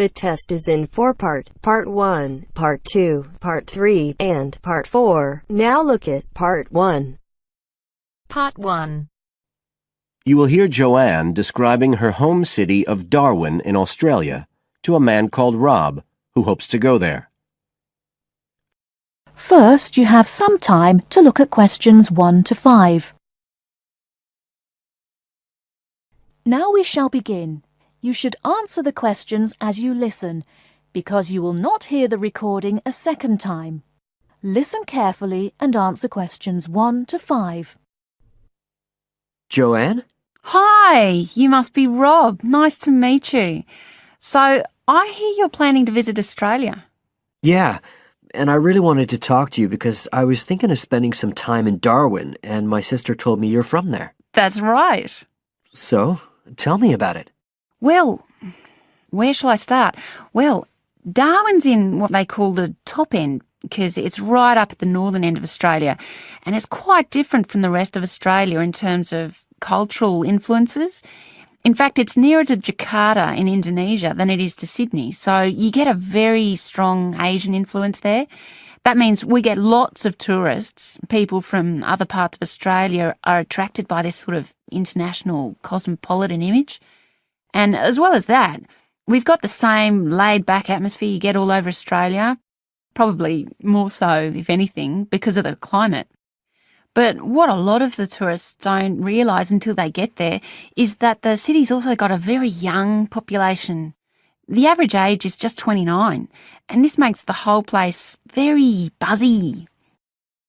The test is in 4-part, Part 1, Part 2, Part 3, and Part 4. Now look at Part 1. Part 1. You will hear Joanne describing her home city of Darwin in Australia to a man called Rob, who hopes to go there. First, you have some time to look at questions 1 to 5. Now we shall begin. You should answer the questions as you listen, because you will not hear the recording a second time. Listen carefully and answer questions 1 to 5. Joanne? Hi, you must be Rob. Nice to meet you. So, I hear you're planning to visit Australia. Yeah, and I really wanted to talk to you because I was thinking of spending some time in Darwin, and my sister told me you're from there. That's right. So, tell me about it. Well, where shall I start? Well, Darwin's in what they call the top end because it's right up at the northern end of Australia, and it's quite different from the rest of Australia in terms of cultural influences. In fact, it's nearer to Jakarta in Indonesia than it is to Sydney, so you get a very strong Asian influence there. That means we get lots of tourists. People from other parts of Australia are attracted by this sort of international cosmopolitan image. And as well as that, we've got the same laid-back atmosphere you get all over Australia, probably more so, if anything, because of the climate. But what a lot of the tourists don't realise until they get there is that the city's also got a very young population. The average age is just 29, and this makes the whole place very buzzy.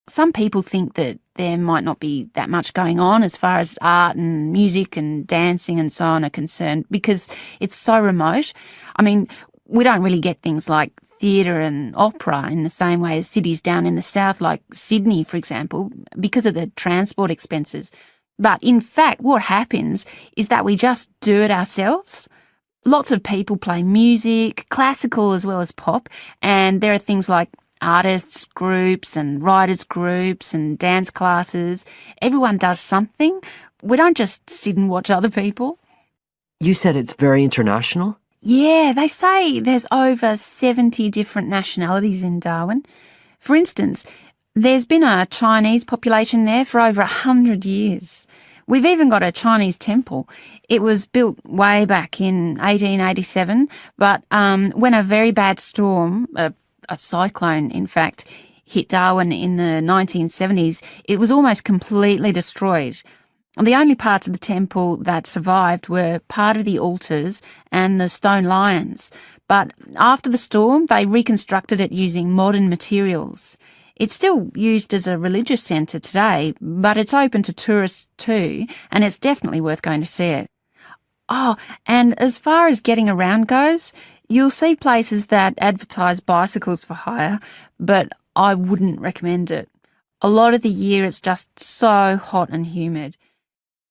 Some people think that there might not be that much going on as far as art and music and dancing and so on are concerned because it's so remote. I mean, we don't really get things like theatre and opera in the same way as cities down in the south like Sydney, for example, because of the transport expenses. But in fact, what happens is that we just do it ourselves. Lots of people play music, classical as well as pop, and there are things like artists groups and writers groups and dance classes. Everyone does something. We don't just sit and watch other people. You said it's very international? Yeah, they say there's over 70 different nationalities in Darwin. For instance, there's been a Chinese population there for over 100 years. We've even got a Chinese temple. It was built way back in 1887, but when a very bad storm, a cyclone, in fact, hit Darwin in the 1970s, it was almost completely destroyed. The only parts of the temple that survived were part of the altars and the stone lions. But after the storm, they reconstructed it using modern materials. It's still used as a religious centre today, but it's open to tourists too, and it's definitely worth going to see it. Oh, and as far as getting around goes, you'll see places that advertise bicycles for hire, but I wouldn't recommend it. A lot of the year it's just so hot and humid.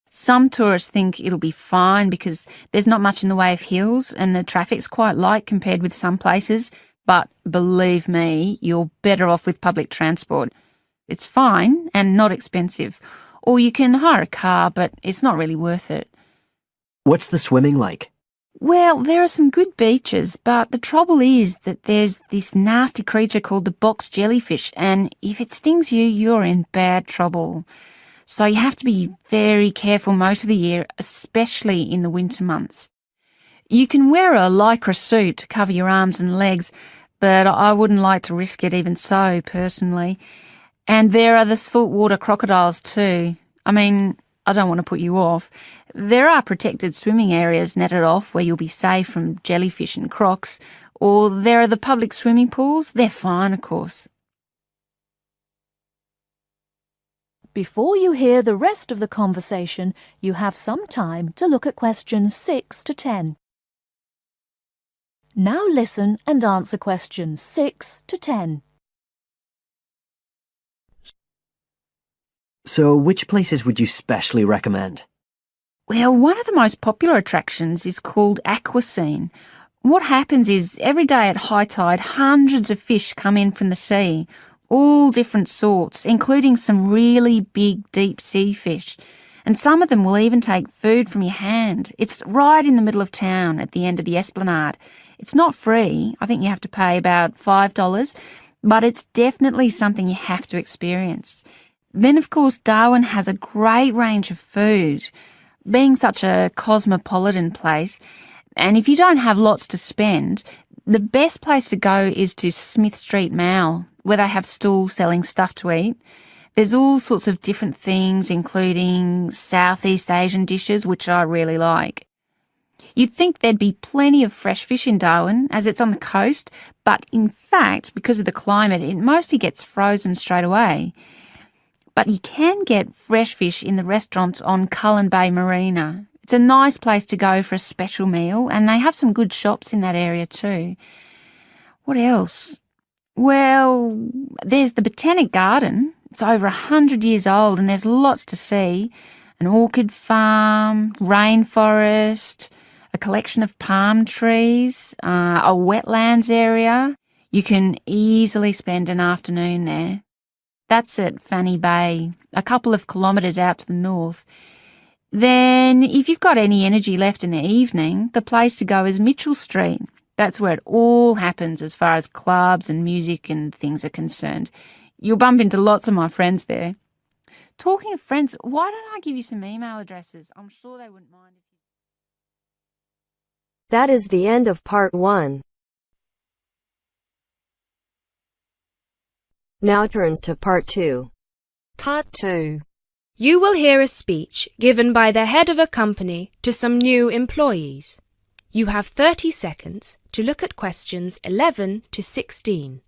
Some tourists think it'll be fine because there's not much in the way of hills and the traffic's quite light compared with some places, but believe me, you're better off with public transport. It's fine and not expensive. Or you can hire a car, but it's not really worth it. What's the swimming like? Well, there are some good beaches, but the trouble is that there's this nasty creature called the box jellyfish, and if it stings you, you're in bad trouble. So you have to be very careful most of the year, especially in the winter months. You can wear a lycra suit to cover your arms and legs, but I wouldn't like to risk it even so, personally. And there are the saltwater crocodiles too. I mean, I don't want to put you off. There are protected swimming areas netted off where you'll be safe from jellyfish and crocs, or there are the public swimming pools. They're fine, of course. Before you hear the rest of the conversation, you have some time to look at questions 6 to 10. Now listen and answer questions 6 to 10. So, which places would you specially recommend? Well, one of the most popular attractions is called Aquascene. What happens is every day at high tide, hundreds of fish come in from the sea, all different sorts, including some really big deep sea fish. And some of them will even take food from your hand. It's right in the middle of town at the end of the esplanade. It's not free. I think you have to pay about $5, but it's definitely something you have to experience. Then, of course, Darwin has a great range of food, being such a cosmopolitan place. And if you don't have lots to spend, the best place to go is to Smith Street Mall, where they have stalls selling stuff to eat. There's all sorts of different things, including Southeast Asian dishes, which I really like. You'd think there'd be plenty of fresh fish in Darwin, as it's on the coast, but in fact, because of the climate, it mostly gets frozen straight away. But you can get fresh fish in the restaurants on Cullen Bay Marina. It's a nice place to go for a special meal, and they have some good shops in that area too. What else? Well, there's the Botanic Garden. It's over 100 years old and there's lots to see. An orchid farm, rainforest, a collection of palm trees, a wetlands area. You can easily spend an afternoon there. That's at Fanny Bay, a couple of kilometres out to the north. Then, if you've got any energy left in the evening, the place to go is Mitchell Street. That's where it all happens as far as clubs and music and things are concerned. You'll bump into lots of my friends there. Talking of friends, why don't I give you some email addresses? I'm sure they wouldn't mind. That is the end of part 1. Now turns to part 2. Part 2. You will hear a speech given by the head of a company to some new employees. You have 30 seconds to look at questions 11 to 16.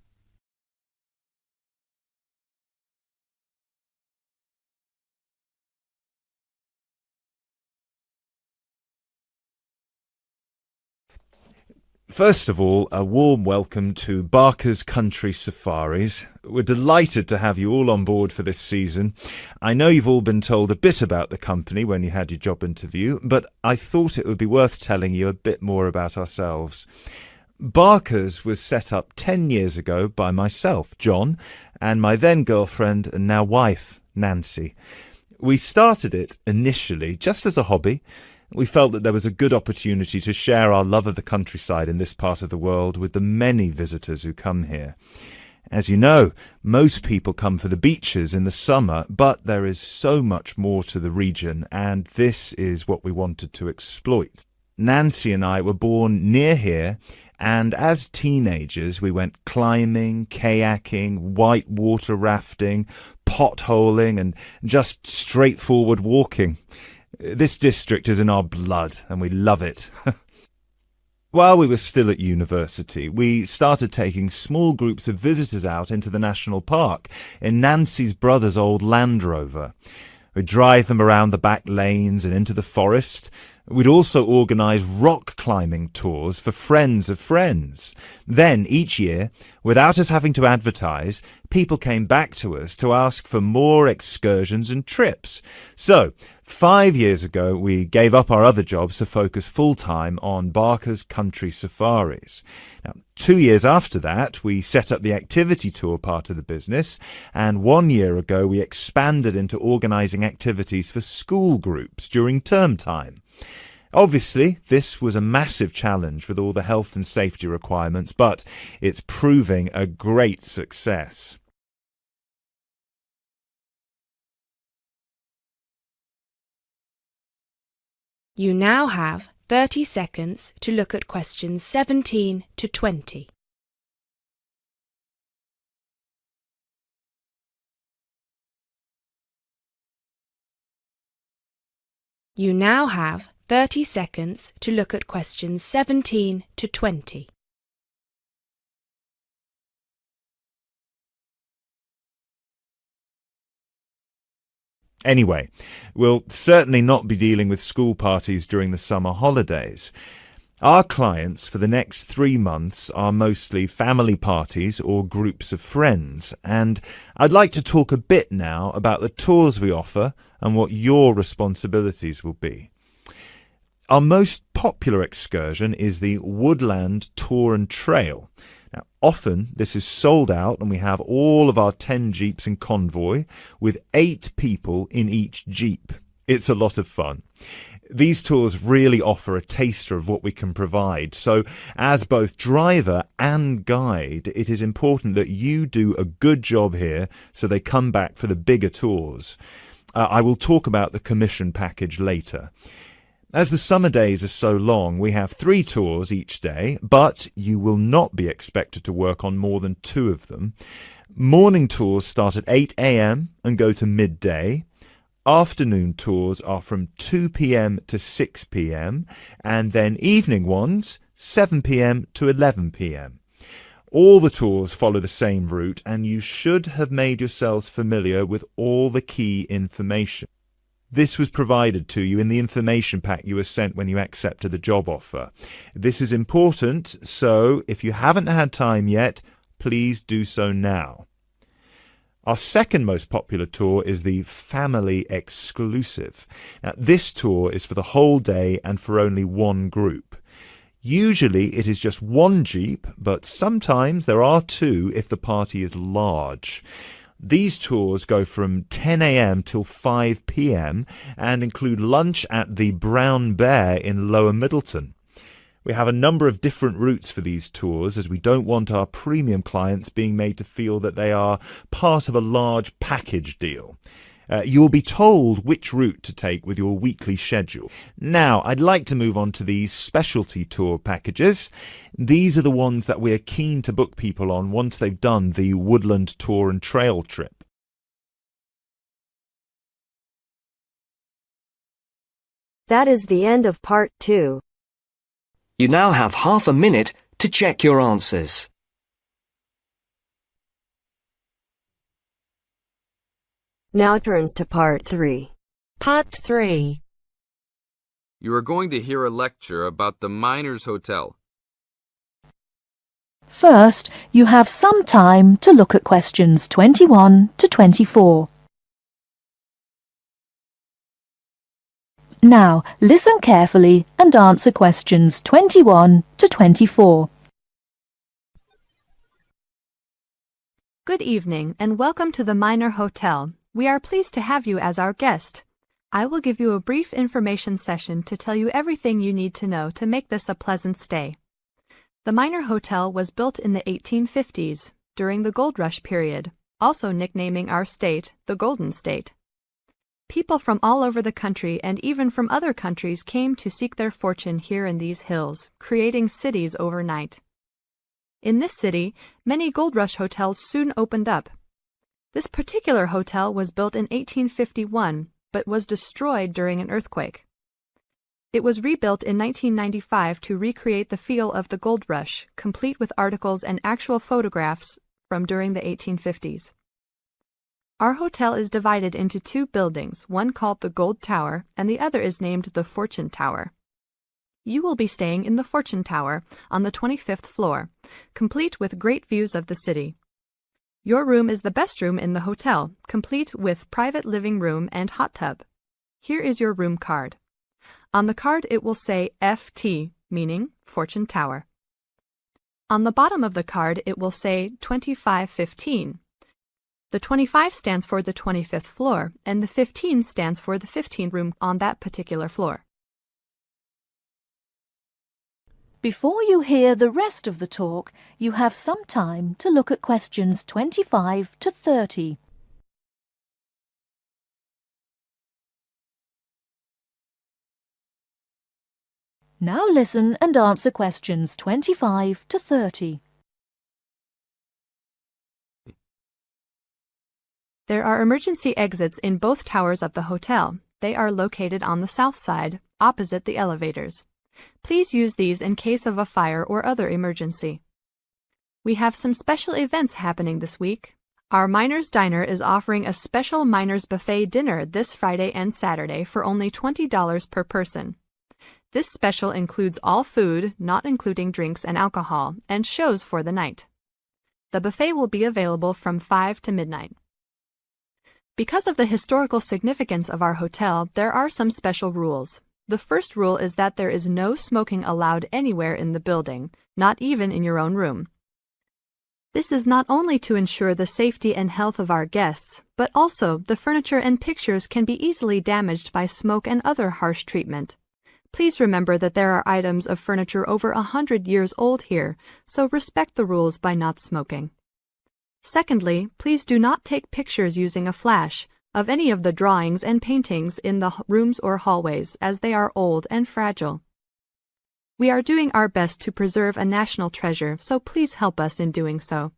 First of all, a warm welcome to Barker's Country Safaris. We're delighted to have you all on board for this season. I know you've all been told a bit about the company when you had your job interview, but I thought it would be worth telling you a bit more about ourselves. Barker's was set up 10 years ago by myself, John, and my then girlfriend and now wife, Nancy. We started it initially just as a hobby. We felt that there was a good opportunity to share our love of the countryside in this part of the world with the many visitors who come here. As you know, most people come for the beaches in the summer, but there is so much more to the region, and this is what we wanted to exploit. Nancy and I were born near here, and as teenagers we went climbing, kayaking, whitewater rafting, potholing, and just straightforward walking. This district is in our blood, and we love it. While we were still at university, we started taking small groups of visitors out into the national park in Nancy's brother's old Land Rover. We'd drive them around the back lanes and into the forest. We'd also organise rock climbing tours for friends of friends. Then, each year, without us having to advertise, people came back to us to ask for more excursions and trips. So, 5 years ago, we gave up our other jobs to focus full-time on Barker's Country Safaris. Now, 2 years after that, we set up the activity tour part of the business, and 1 year ago, we expanded into organising activities for school groups during term time. Obviously, this was a massive challenge with all the health and safety requirements, but it's proving a great success. You now have 30 seconds to look at questions 17 to 20. You now have 30 seconds to look at questions 17 to 20. Anyway, we'll certainly not be dealing with school parties during the summer holidays. Our clients for the next 3 months are mostly family parties or groups of friends, and I'd like to talk a bit now about the tours we offer and what your responsibilities will be. Our most popular excursion is the Woodland Tour and Trail. Now, often this is sold out and we have all of our 10 jeeps in convoy with 8 people in each jeep. It's a lot of fun. These tours really offer a taster of what we can provide. So as both driver and guide, it is important that you do a good job here so they come back for the bigger tours. I will talk about the commission package later. As the summer days are so long, we have 3 tours each day, but you will not be expected to work on more than 2 of them. Morning tours start at 8 a.m. and go to midday. Afternoon tours are from 2 p.m. to 6 p.m. and then evening ones 7 p.m. to 11 p.m. All the tours follow the same route and you should have made yourselves familiar with all the key information. This was provided to you in the information pack you were sent when you accepted the job offer. This is important, so if you haven't had time yet, please do so now. Our second most popular tour is the Family Exclusive. Now, this tour is for the whole day and for only one group. Usually it is just one Jeep, but sometimes there are 2 if the party is large. These tours go from 10 a.m. till 5 p.m. and include lunch at the Brown Bear in Lower Middleton. We have a number of different routes for these tours as we don't want our premium clients being made to feel that they are part of a large package deal. You will be told which route to take with your weekly schedule. Now, I'd like to move on to these specialty tour packages. These are the ones that we are keen to book people on once they've done the woodland tour and trail trip. That is the end of part 2. You now have half a minute to check your answers. Now turns to part 3. Part 3. You are going to hear a lecture about the Miners Hotel. First, you have some time to look at questions 21 to 24. Now, listen carefully and answer questions 21 to 24. Good evening and welcome to the Miner Hotel. We are pleased to have you as our guest. I will give you a brief information session to tell you everything you need to know to make this a pleasant stay. The Miner Hotel was built in the 1850s, during the Gold Rush period, also nicknaming our state the Golden State. People from all over the country and even from other countries came to seek their fortune here in these hills, creating cities overnight. In this city, many Gold Rush hotels soon opened up. This particular hotel was built in 1851, but was destroyed during an earthquake. It was rebuilt in 1995 to recreate the feel of the Gold Rush, complete with articles and actual photographs from during the 1850s. Our hotel is divided into 2 buildings, one called the Gold Tower and the other is named the Fortune Tower. You will be staying in the Fortune Tower on the 25th floor, complete with great views of the city. Your room is the best room in the hotel, complete with private living room and hot tub. Here is your room card. On the card it will say FT, meaning Fortune Tower. On the bottom of the card it will say 2515. The 25 stands for the 25th floor, and the 15 stands for the 15th room on that particular floor. Before you hear the rest of the talk, you have some time to look at questions 25 to 30. Now listen and answer questions 25 to 30. There are emergency exits in both towers of the hotel. They are located on the south side, opposite the elevators. Please use these in case of a fire or other emergency. We have some special events happening this week. Our Miners Diner is offering a special Miners Buffet dinner this Friday and Saturday for only $20 per person. This special includes all food, not including drinks and alcohol, and shows for the night. The buffet will be available from 5 to midnight. Because of the historical significance of our hotel, there are some special rules. The first rule is that there is no smoking allowed anywhere in the building, not even in your own room. This is not only to ensure the safety and health of our guests, but also the furniture and pictures can be easily damaged by smoke and other harsh treatment. Please remember that there are items of furniture over 100 years old here, so respect the rules by not smoking. Secondly, please do not take pictures using a flash of any of the drawings and paintings in the rooms or hallways, as they are old and fragile. We are doing our best to preserve a national treasure, so please help us in doing so.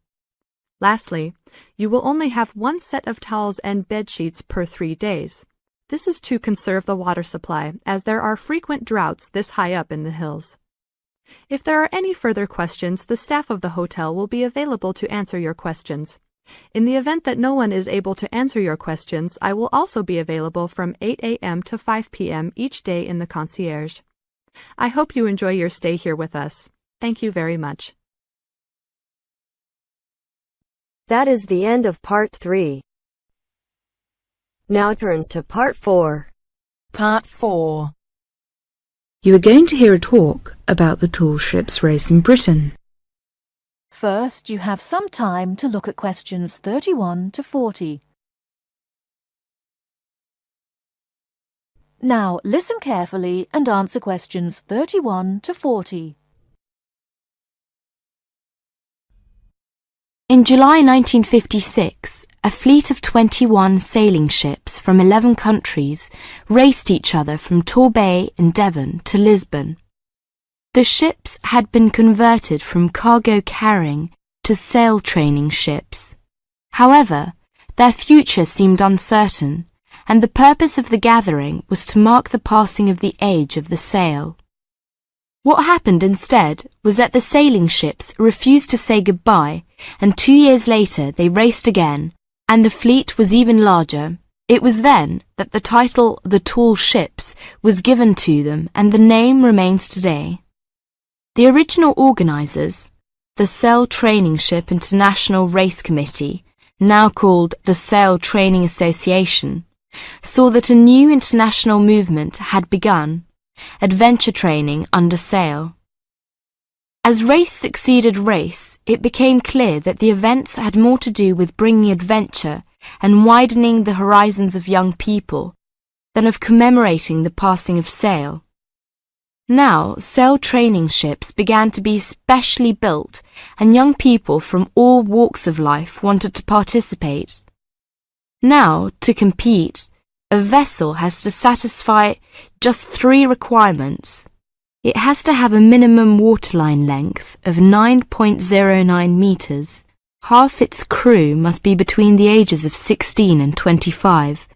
Lastly, you will only have one set of towels and bed sheets per 3 days. This is to conserve the water supply, as there are frequent droughts this high up in the hills. If there are any further questions, the staff of the hotel will be available to answer your questions. In the event that no one is able to answer your questions, I will also be available from 8 a.m. to 5 p.m. each day in the concierge. I hope you enjoy your stay here with us. Thank you very much. That is the end of Part 3. Now turns to Part 4. Part 4. You are going to hear a talk about the tall ships race in Britain. First, you have some time to look at questions 31 to 40. Now, listen carefully and answer questions 31 to 40. In July 1956, a fleet of 21 sailing ships from 11 countries raced each other from Torbay in Devon to Lisbon. The ships had been converted from cargo carrying to sail training ships. However, their future seemed uncertain, and the purpose of the gathering was to mark the passing of the age of the sail. What happened instead was that the sailing ships refused to say goodbye, and 2 years later they raced again, and the fleet was even larger. It was then that the title The Tall Ships was given to them, and the name remains today. The original organisers, the Sail Training Ship International Race Committee, now called the Sail Training Association, saw that a new international movement had begun, adventure training under sail. As race succeeded race, it became clear that the events had more to do with bringing adventure and widening the horizons of young people than of commemorating the passing of sail. Now, sail training ships began to be specially built, and young people from all walks of life wanted to participate. Now, to compete, a vessel has to satisfy just 3 requirements. It has to have a minimum waterline length of 9.09 meters. Half its crew must be between the ages of 16 and 25,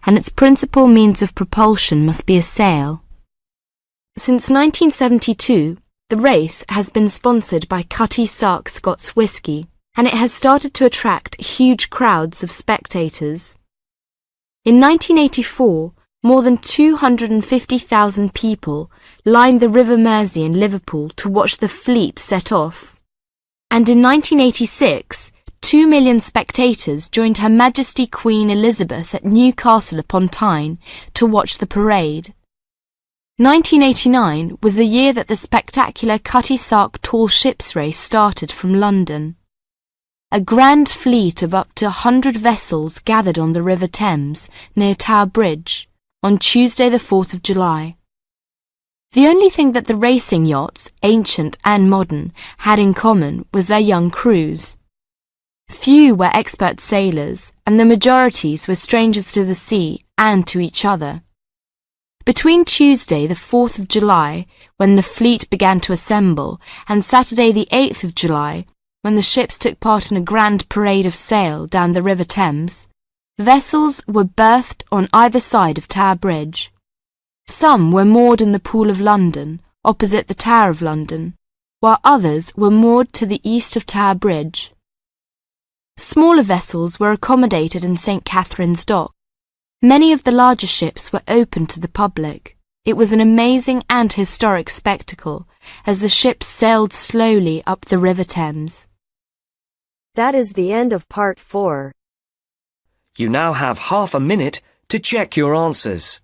and its principal means of propulsion must be a sail. Since 1972, the race has been sponsored by Cutty Sark Scots Whisky, and it has started to attract huge crowds of spectators. In 1984, more than 250,000 people lined the River Mersey in Liverpool to watch the fleet set off. And in 1986, 2 million spectators joined Her Majesty Queen Elizabeth at Newcastle upon Tyne to watch the parade. 1989 was the year that the spectacular Cutty Sark Tall Ships race started from London. A grand fleet of up to 100 vessels gathered on the River Thames near Tower Bridge on Tuesday the 4th of July. The only thing that the racing yachts, ancient and modern, had in common was their young crews. Few were expert sailors, and the majorities were strangers to the sea and to each other. Between Tuesday the 4th of July, when the fleet began to assemble, and Saturday the 8th of July, when the ships took part in a grand parade of sail down the River Thames, vessels were berthed on either side of Tower Bridge. Some were moored in the Pool of London, opposite the Tower of London, while others were moored to the east of Tower Bridge. Smaller vessels were accommodated in St. Catherine's Dock. Many of the larger ships were open to the public. It was an amazing and historic spectacle as the ships sailed slowly up the River Thames. That is the end of Part 4. You now have half a minute to check your answers.